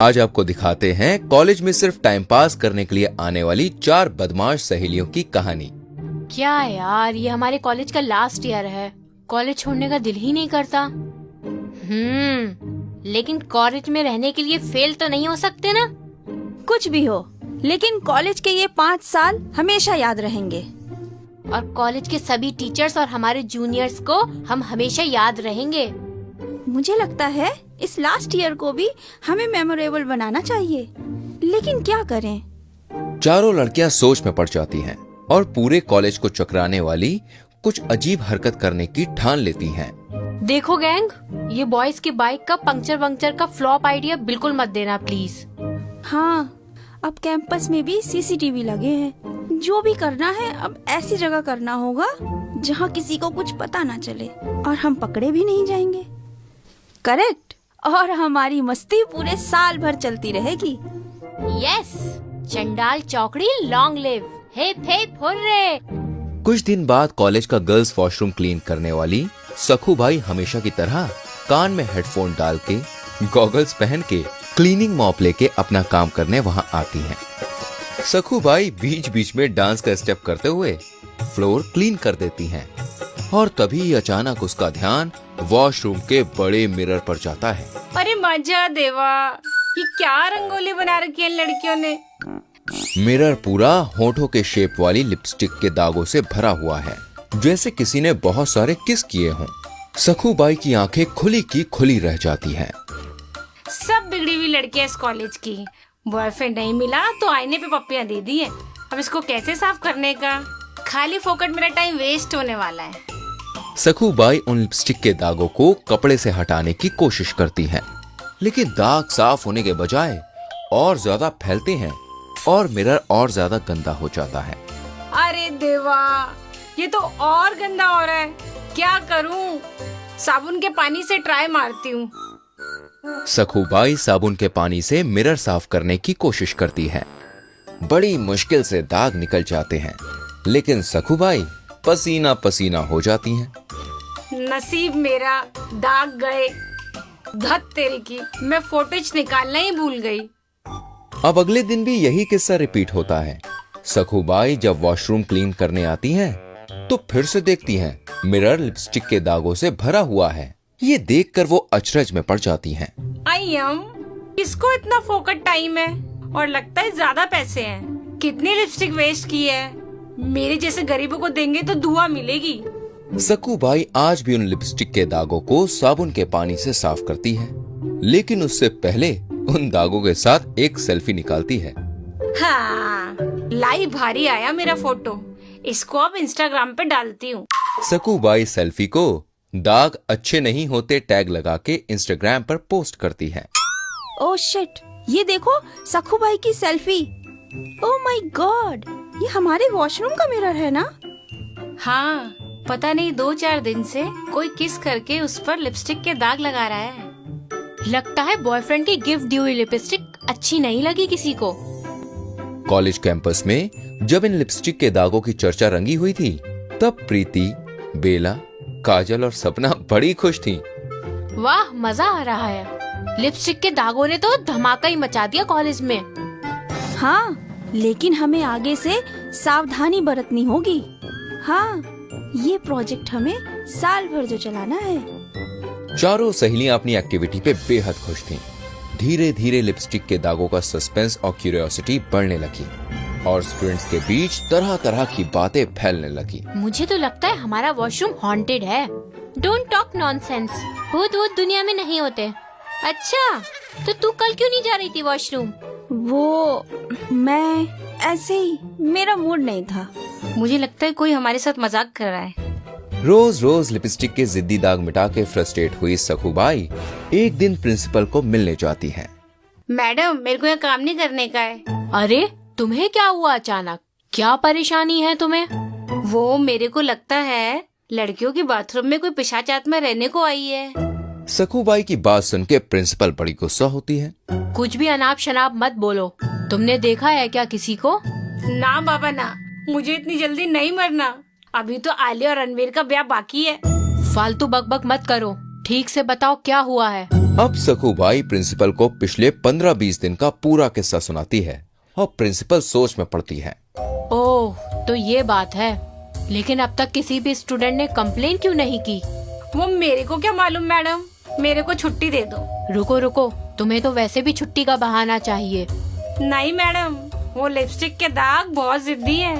आज आपको दिखाते हैं कॉलेज में सिर्फ टाइम पास करने के लिए आने वाली 4 बदमाश सहेलियों की कहानी। क्या यार, ये हमारे कॉलेज का लास्ट ईयर है। कॉलेज छोड़ने का दिल ही नहीं करता। लेकिन कॉलेज में रहने के लिए फेल तो नहीं हो सकते ना। कुछ भी हो, लेकिन कॉलेज के ये 5 साल हमेशा याद रहेंगे। और कॉलेज के सभी टीचर्स और हमारे जूनियर्स को हम हमेशा याद रहेंगे। मुझे लगता है इस लास्ट ईयर को भी हमें मेमोरेबल बनाना चाहिए, लेकिन क्या करें? चारों लड़कियां सोच में पड़ जाती हैं और पूरे कॉलेज को चकराने वाली कुछ अजीब हरकत करने की ठान लेती हैं। देखो गैंग, ये बॉयज की बाइक का पंक्चर वंक्चर का फ्लॉप आइडिया बिल्कुल मत देना प्लीज। हाँ, अब कैंपस में भी सीसीटीवी लगे हैं। जो भी करना है अब ऐसी जगह करना होगा जहाँ किसी को कुछ पता ना चले और हम पकड़े भी नहीं जाएंगे। करेक्ट। और हमारी मस्ती पूरे साल भर चलती रहेगी। यस, चंडाल चौकड़ी long live, hip hip hurray. कुछ दिन बाद कॉलेज का गर्ल्स वॉशरूम क्लीन करने वाली सखू बाई हमेशा की तरह कान में हेडफोन डाल के, गॉगल्स पहन के, क्लीनिंग मॉप लेके अपना काम करने वहाँ आती हैं। सखू बाई बीच बीच में डांस का स्टेप करते हुए फ्लोर क्लीन कर देती हैं और तभी अचानक उसका ध्यान वॉशरूम के बड़े मिरर पर जाता है। अरे मजा देवा, ये क्या रंगोली बना रखी है लड़कियों ने। मिरर पूरा होठों के शेप वाली लिपस्टिक के दागों से भरा हुआ है, जैसे किसी ने बहुत सारे किस किए हों। सखू बाई की आंखें खुली की खुली रह जाती हैं। सब बिगड़ी हुई लड़कियां इस कॉलेज की। बॉयफ्रेंड नहीं मिला तो आईने पे पप्पियां दे दी है। अब इसको कैसे साफ करने का? खाली फोकट मेरा टाइम वेस्ट होने वाला है। सखू बाई उन लिपस्टिक के दागों को कपड़े से हटाने की कोशिश करती हैं, लेकिन दाग साफ होने के बजाय और ज्यादा फैलते हैं और मिरर और ज्यादा गंदा हो जाता है। अरे देवा, ये तो और गंदा हो रहा है। क्या करूं? साबुन के पानी से ट्राई मारती हूँ। सखू बाई साबुन के पानी से मिरर साफ करने की कोशिश करती है। बड़ी मुश्किल से दाग निकल जाते हैं, लेकिन सखू बाई पसीना पसीना हो जाती हैं। नसीब मेरा, दाग गए। धत तेरी की, मैं फोटेज निकालना ही भूल गई। अब अगले दिन भी यही किस्सा रिपीट होता है। सखू बाई जब वॉशरूम क्लीन करने आती हैं, तो फिर से देखती हैं मिरर लिपस्टिक के दागों से भरा हुआ है। ये देखकर वो अचरज में पड़ जाती हैं। इसको इतना फोकट टाइम है और लगता है ज्यादा पैसे हैं। कितनी लिपस्टिक वेस्ट की है। मेरे जैसे गरीबों को देंगे तो दुआ मिलेगी। सखू बाई आज भी उन लिपस्टिक के दागों को साबुन के पानी से साफ करती है, लेकिन उससे पहले उन दागों के साथ एक सेल्फी निकालती है। हाँ, लाई भारी आया मेरा फोटो। इसको अब इंस्टाग्राम पे डालती हूँ। सखू बाई सेल्फी को दाग अच्छे नहीं होते टैग लगा के इंस्टाग्राम पर पोस्ट करती है। ओह शिट, ये देखो सखू बाई की सेल्फी। ओह माय गॉड, ये हमारे वॉशरूम का मिरर है ना? हाँ, पता नहीं 2-4 दिन से कोई किस करके उस पर लिपस्टिक के दाग लगा रहा है। लगता है बॉयफ्रेंड की गिफ्ट दी हुई लिपस्टिक अच्छी नहीं लगी किसी को। कॉलेज कैंपस में जब इन लिपस्टिक के दागों की चर्चा रंगी हुई थी, तब प्रीति, बेला, काजल और सपना बड़ी खुश थीं। वाह, मजा आ रहा है। लिपस्टिक के दागों ने तो धमाका ही मचा दिया कॉलेज में। हाँ, लेकिन हमें आगे से सावधानी बरतनी होगी। हाँ, ये प्रोजेक्ट हमें साल भर जो चलाना है। चारों सहेलियां अपनी एक्टिविटी पे बेहद खुश थीं। धीरे धीरे लिपस्टिक के दागों का सस्पेंस और क्यूरियोसिटी बढ़ने लगी और स्टूडेंट्स के बीच तरह तरह की बातें फैलने लगी। मुझे तो लगता है हमारा वॉशरूम हॉन्टेड है। Don't talk nonsense. भूत वूत दुनिया में नहीं होते। अच्छा, तो तू कल क्यों नहीं जा रही थी वॉशरूम? वो मैं ऐसे ही, मेरा मूड नहीं था। मुझे लगता है कोई हमारे साथ मजाक कर रहा है। रोज रोज लिपस्टिक के जिद्दी दाग मिटा के फ्रस्ट्रेट हुई सखू बाई एक दिन प्रिंसिपल को मिलने जाती है। मैडम, मेरे को यहाँ काम नहीं करने का है। अरे, तुम्हें क्या हुआ अचानक? क्या परेशानी है तुम्हें? वो मेरे को लगता है लड़कियों की बाथरूम में कोई पिशाच आत्मा रहने को आई है। सखू बाई की बात सुन के प्रिंसिपल बड़ी गुस्सा होती है। कुछ भी अनाप शनाप मत बोलो। तुमने देखा है क्या किसी को? ना बाबा ना, मुझे इतनी जल्दी नहीं मरना। अभी तो आलिया और रणवीर का ब्याह बाकी है। फालतू बकबक मत करो। ठीक से बताओ क्या हुआ है। अब सखूबाई प्रिंसिपल को पिछले 15-20 दिन का पूरा किस्सा सुनाती है और प्रिंसिपल सोच में पड़ती है। ओह, तो ये बात है। लेकिन अब तक किसी भी स्टूडेंट ने कंप्लेन क्यों नहीं की? वो मेरे को क्या मालूम मैडम, मेरे को छुट्टी दे दो। रुको रुको, तुम्हें तो वैसे भी छुट्टी का बहाना चाहिए। नहीं मैडम, वो लिपस्टिक के दाग बहुत जिद्दी है,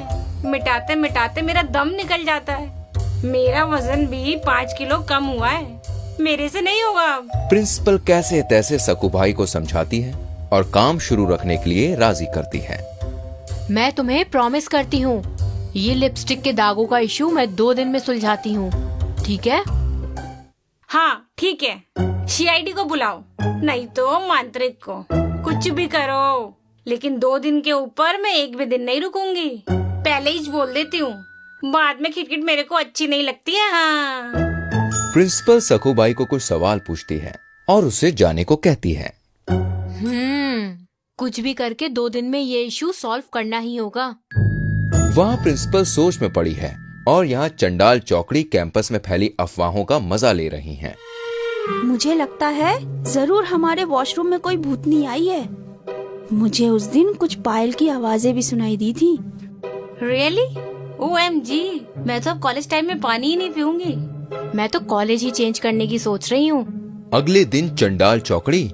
मिटाते मिटाते मेरा दम निकल जाता है। मेरा वजन भी 5 किलो कम हुआ है, मेरे से नहीं होगा अब। प्रिंसिपल कैसे तैसे सखूबाई को समझाती है और काम शुरू रखने के लिए राजी करती है। मैं तुम्हें प्रॉमिस करती हूँ, ये लिपस्टिक के दागों का इशू मैं 2 दिन में सुलझाती हूँ, ठीक है? हाँ ठीक है, CID को बुलाओ, नहीं तो मांत्रिक को, कुछ भी करो, लेकिन 2 दिन के ऊपर मैं 1 भी दिन नहीं रुकूंगी। पहले ही बोल देती हूँ, बाद में खिटखिट मेरे को अच्छी नहीं लगती है। हाँ। प्रिंसिपल सखूबाई को कुछ सवाल पूछती है और उसे जाने को कहती है। कुछ भी करके 2 दिन में ये इशू सॉल्व करना ही होगा। वहाँ प्रिंसिपल सोच में पड़ी है और यहाँ चंडाल चौकड़ी कैंपस में फैली अफवाहों का मजा ले रही हैं। मुझे लगता है जरूर हमारे वॉशरूम में कोई भूतनी आई है। मुझे उस दिन कुछ पायल की आवाजें भी सुनाई दी थी। रियली? OMG, मैं तो अब कॉलेज टाइम में पानी ही नहीं पीऊंगी। मैं तो कॉलेज ही चेंज करने की सोच रही हूँ। अगले दिन चंडाल चौकड़ी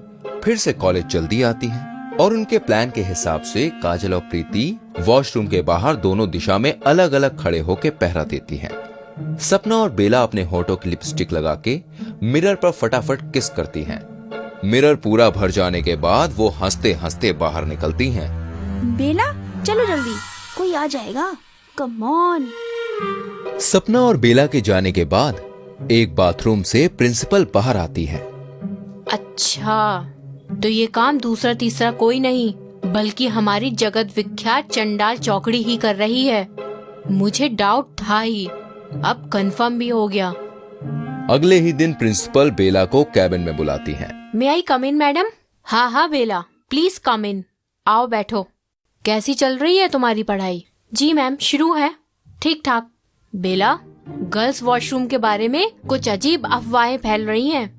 फिर से कॉलेज जल्दी आती है और उनके प्लान के हिसाब से काजल और प्रीति वॉशरूम के बाहर दोनों दिशा में अलग अलग खड़े होकर पहरा देती हैं। सपना और बेला अपने होठों की लिपस्टिक लगा के मिरर पर फटाफट किस करती हैं। मिरर पूरा भर जाने के बाद वो हंसते हंसते बाहर निकलती हैं। बेला चलो जल्दी, कोई आ जाएगा, कम ऑन। सपना और बेला के जाने के बाद एक बाथरूम से प्रिंसिपल बाहर आती है। अच्छा, तो ये काम दूसरा तीसरा कोई नहीं बल्कि हमारी जगत विख्यात चंडाल चौकड़ी ही कर रही है। मुझे डाउट था ही, अब कंफर्म भी हो गया। अगले ही दिन प्रिंसिपल बेला को कैबिन में बुलाती है। मे आई कम इन मैडम? हाँ हाँ बेला, प्लीज कम इन, आओ बैठो। कैसी चल रही है तुम्हारी पढ़ाई? जी मैम, शुरू है, ठीक ठाक। बेला, गर्ल्स वॉशरूम के बारे में कुछ अजीब अफवाहें फैल रही हैं,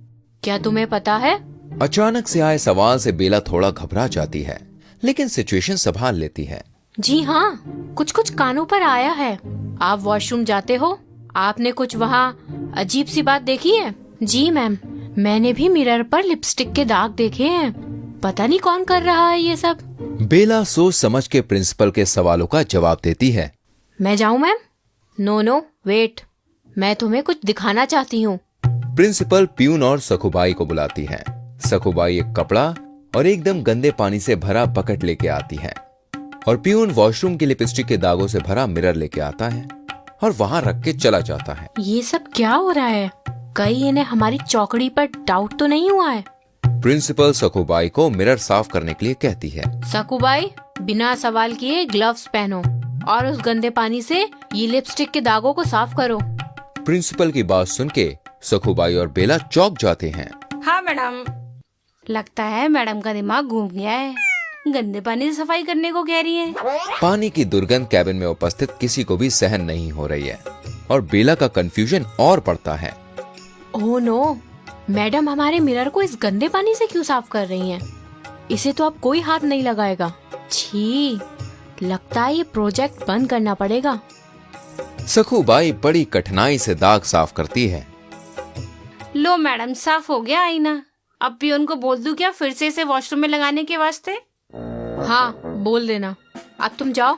क्या तुम्हें पता है? अचानक से आए सवाल से बेला थोड़ा घबरा जाती है, लेकिन सिचुएशन संभाल लेती है। जी हाँ, कुछ कुछ कानों पर आया है। आप वॉशरूम जाते हो, आपने कुछ वहाँ अजीब सी बात देखी है? जी मैम, मैंने भी मिरर पर लिपस्टिक के दाग देखे हैं, पता नहीं कौन कर रहा है ये सब। बेला सोच समझ के प्रिंसिपल के सवालों का जवाब देती है। मैं जाऊँ मैम? नो वेट, मैं तुम्हें कुछ दिखाना चाहती हूँ। प्रिंसिपल प्यून और सखूबाई को बुलाती है। सखूबाई एक कपड़ा और एकदम गंदे पानी से भरा बकेट लेके आती है और प्यून वॉशरूम की लिपस्टिक के दागों से भरा मिरर लेके आता है और वहाँ रख के चला जाता है। ये सब क्या हो रहा है? कहीं इन्हें हमारी चौकड़ी पर डाउट तो नहीं हुआ है? प्रिंसिपल सखूबाई को मिरर साफ करने के लिए कहती है। सखूबाई, बिना सवाल किए ग्लव्स पहनो और उस गंदे पानी से ये लिपस्टिक के दागों को साफ करो। प्रिंसिपल की बात सुन के सखूबाई और बेला चौंक जाते हैं। हाँ मैडम, लगता है मैडम का दिमाग घूम गया है, गंदे पानी से सफाई करने को कह रही है। पानी की दुर्गंध कैबिन में उपस्थित किसी को भी सहन नहीं हो रही है और बेला का कंफ्यूजन और बढ़ता है। ओह नो, मैडम हमारे मिरर को इस गंदे पानी से क्यों साफ कर रही हैं? इसे तो अब कोई हाथ नहीं लगाएगा। छी, लगता है ये प्रोजेक्ट बंद करना पड़ेगा। सखूबाई बड़ी कठिनाई से दाग साफ करती है। लो मैडम, साफ हो गया आईना। अब भी उनको बोल दूं क्या फिर से इसे वॉशरूम में लगाने के वास्ते? हाँ, बोल देना। अब तुम जाओ।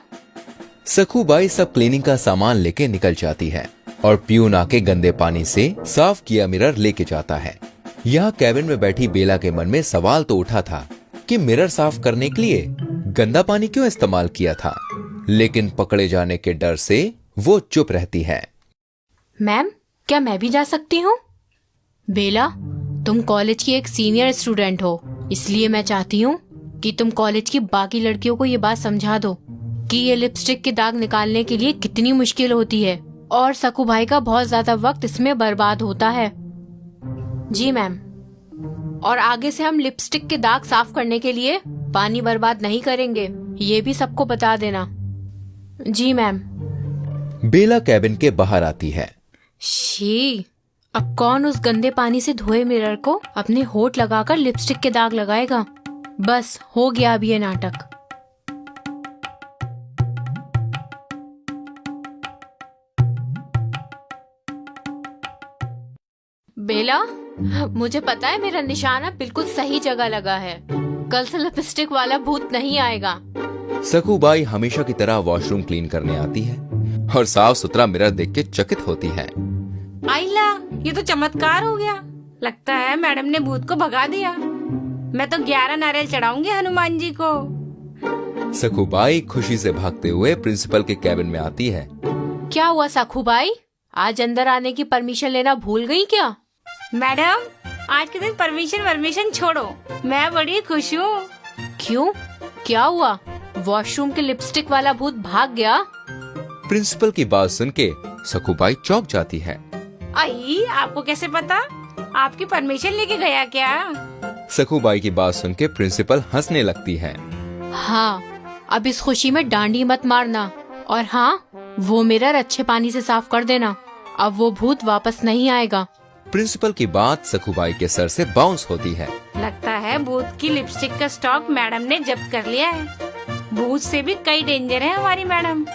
सखूबाई सब क्लीनिंग का सामान लेके निकल जाती है और प्यून आके गंदे पानी से साफ किया मिरर लेके जाता है। यहाँ कैबिन में बैठी बेला के मन में सवाल तो उठा था कि मिरर साफ करने के लिए गंदा पानी क्यों इस्तेमाल किया था, लेकिन पकड़े जाने के डर से वो चुप रहती है। मैम, क्या मैं भी जा सकती हूँ? बेला, तुम कॉलेज की एक सीनियर स्टूडेंट हो, इसलिए मैं चाहती हूँ कि तुम कॉलेज की बाकी लड़कियों को ये बात समझा दो कि ये लिपस्टिक के दाग निकालने के लिए कितनी मुश्किल होती है और सखूबाई का बहुत ज्यादा वक्त इसमें बर्बाद होता है। जी मैम, और आगे से हम लिपस्टिक के दाग साफ करने के लिए पानी बर्बाद नहीं करेंगे, ये भी सबको बता देना। जी मैम। बेला कैबिन के बाहर आती है। शी, अब कौन उस गंदे पानी से धोए मिरर को अपने होठ लगाकर लिपस्टिक के दाग लगाएगा। बस हो गया अब ये नाटक। बेला, मुझे पता है मेरा निशाना बिल्कुल सही जगह लगा है। कल से लिपस्टिक वाला भूत नहीं आएगा। सखूबाई हमेशा की तरह वॉशरूम क्लीन करने आती है और साफ सुथरा मिरर देख के चकित होती है। आइला, ये तो चमत्कार हो गया। लगता है मैडम ने भूत को भगा दिया। मैं तो 11 नारियल चढ़ाऊंगी हनुमान जी को। सखूबाई खुशी से भागते हुए प्रिंसिपल के कैबिन में आती है। क्या हुआ सखूबाई, आज अंदर आने की परमिशन लेना भूल गई क्या? मैडम, आज के दिन परमिशन छोड़ो, मैं बड़ी खुश हूँ। क्यों, क्या हुआ? वॉशरूम के लिपस्टिक वाला भूत भाग गया? प्रिंसिपल की बात सुन के सखूबाई चौंक जाती है। आई, आपको कैसे पता? आपकी परमिशन लेके गया क्या? सखूबाई की बात सुन के प्रिंसिपल हंसने लगती है। हाँ, अब इस खुशी में डांडी मत मारना। और हाँ, वो मिरर अच्छे पानी से साफ कर देना। अब वो भूत वापस नहीं आएगा। प्रिंसिपल की बात सखूबाई के सर से बाउंस होती है। लगता है भूत की लिपस्टिक का स्टॉक मैडम ने जब्त कर लिया है। भूत से भी कई डेंजर है हमारी मैडम।